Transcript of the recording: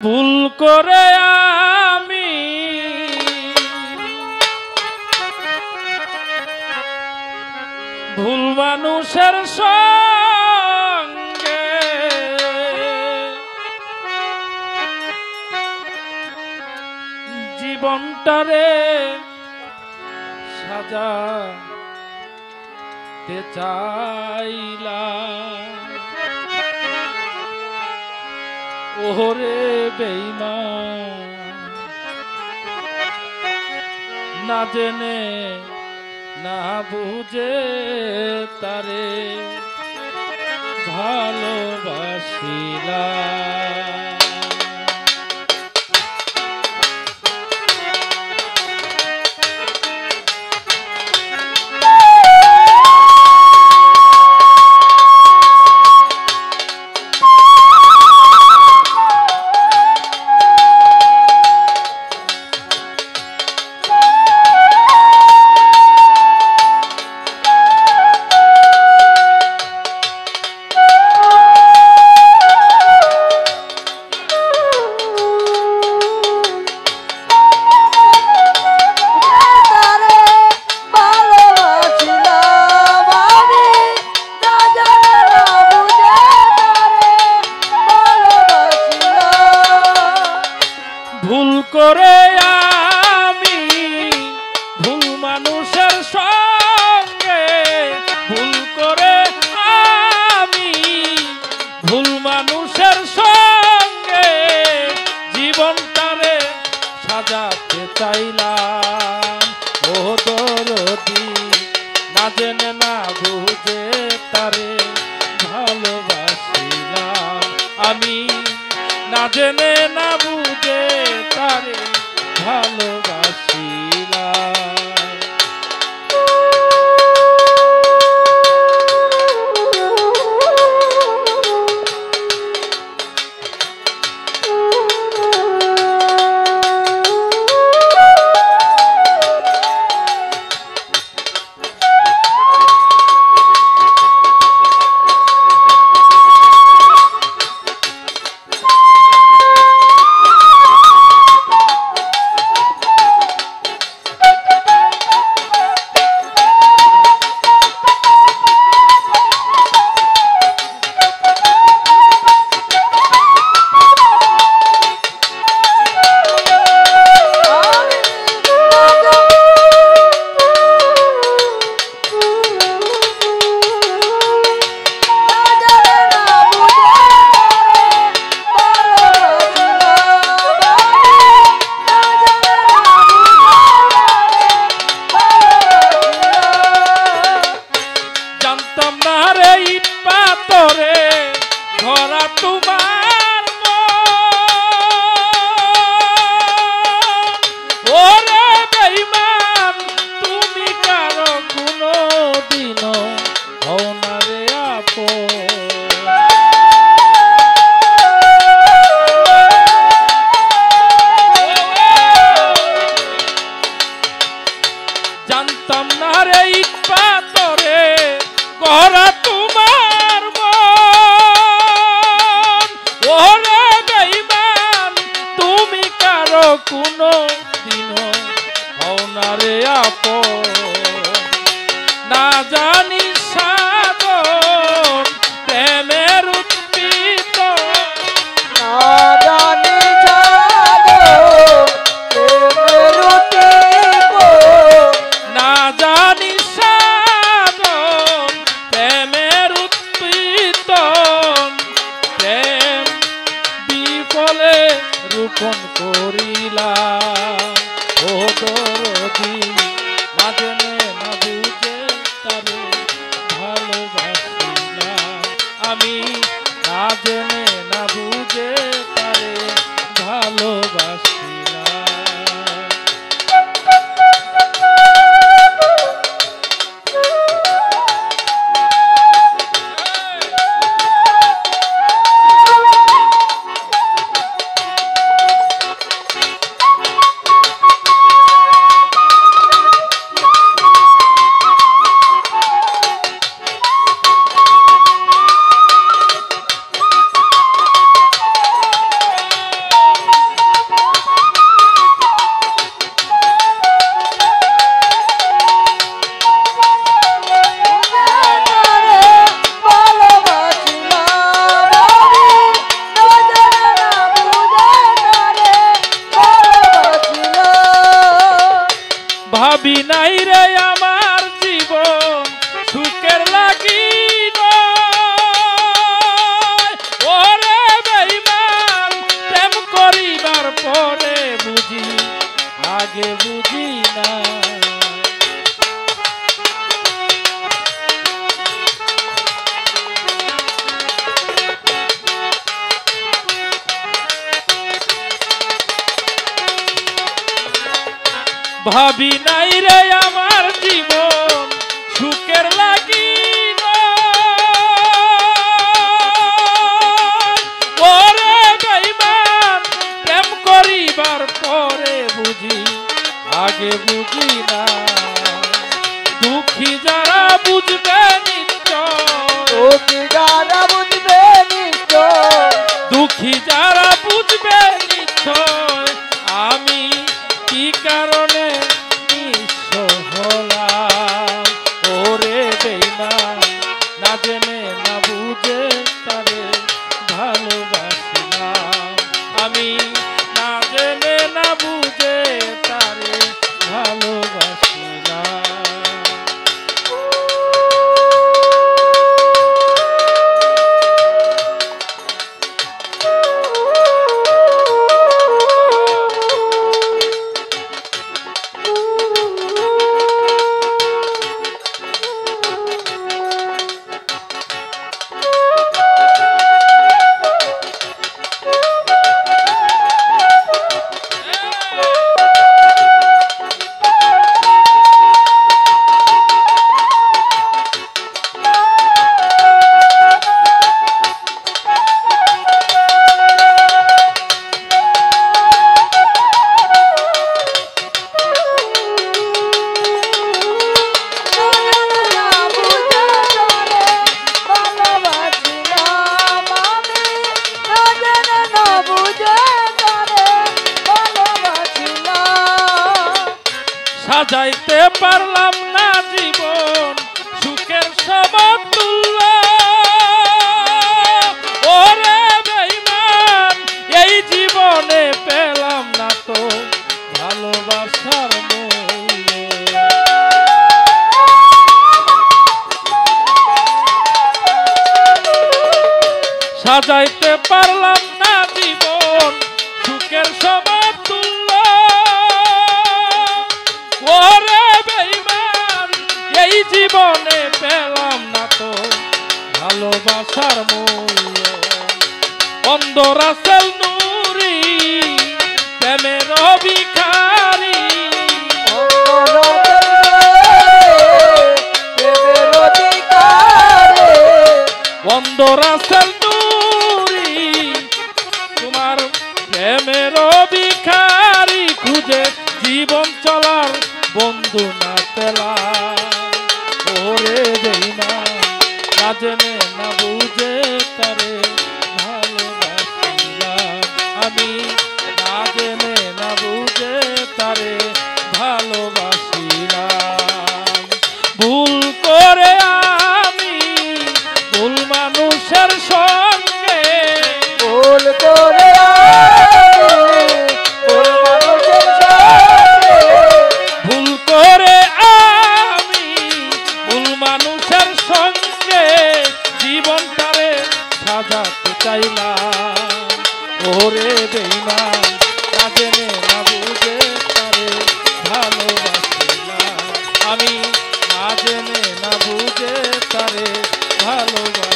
ভুল করে আমি ভুল মানুষের সঙ্গে জীবনটারে সাজাতে চাইলাম। ওরে বেঈমান না জেনে না বুঝে তারে ভালোবাসিলাম। ভুল করে আমি ভুল মানুষের সঙ্গে ভুল করে আমি ভুল মানুষের সঙ্গে জীবনটারে সাজাতে চাইলাম। ও দরদি না জেনে না বুঝে তারে ভালোবাসিলাম। আমি না জেনে না বুঝে তারে ভালোবাসিলাম। ধরা তোমার ওরে বেঈমান তুমি কারো কোনো দিনও হও না রে আপন। জানতাম না রে ইট পাথরে গড়া তোমার ওরে বেঈমান তুমি কারো কোনো দিনও হও না রে আপন। না জানি সাধন প্রেমের উৎপিত না জানি সাধন প্রেমের উৎপিত না জানি সাধন প্রেমের উৎপিত প্রেম বিফলে রূপণ করিলাম। ও দরদি না জেনে না বুঝে তারে ভালোবাসিলাম। আমি না জেনে না বুঝে তারে ভালোবাসিলাম। ভাবি নাই রে আমার জীবন সুখের লাগি ওরে বেঈমান প্রেম করিবার পরে বুঝি আগে বুঝি না ভাবি নাই রে আমার জীবন সুখের লাগি ওরে বেঈমান প্রেম করিবার পরে বুঝি আগে বুঝি না দুঃখী যারা বুঝবে নিশ্চয় দুঃখী যারা বুঝবে নিশ্চয় দুঃখী যারা বুঝবে নিশ্চয় আমি কি কারণে নিঃস্ব হলাম ওরে বেঈমান না জেনে না বুঝে তারে ভালোবাসিলাম আমি না জেনে না বুঝে তারে ভালোবাসিলাম সাজাইতে পারলাম না জীবন সুখের সমতুল্য ওরে বেঈমান এই জীবনে পেলাম না তো ভালোবাসার মূল্য সাজাইতে পারলাম না জীবন সুখের সমতুল্য ওরে বেঈমান এই জীবনে পেলাম না তো ভালোবাসার মূল্য অন্ধ রাসেল নূরি প্রেমের ভিখারি অন্ধ রাসেল নূরি তোমার প্রেমের ভিখারি খুঁজে জীবন চলার বন্ধু না পেলাম ওরে বেঈমান না জেনে না বুঝে তারে ভালোবাসিলাম আমি না জেনে না বুঝে তারে ভালোবাসিলাম ভুল করে আমি ভুল মানুষের সঙ্গে ভুল করে ভুল করে আমি ভুল মানুষের সঙ্গে জীবনটারে সাজাতে চাইলাম ওরে বেঈমান না জেনে না বুঝে তারে ভালোবাসিলাম আমি না জেনে না বুঝে তারে ভালোবাসিলাম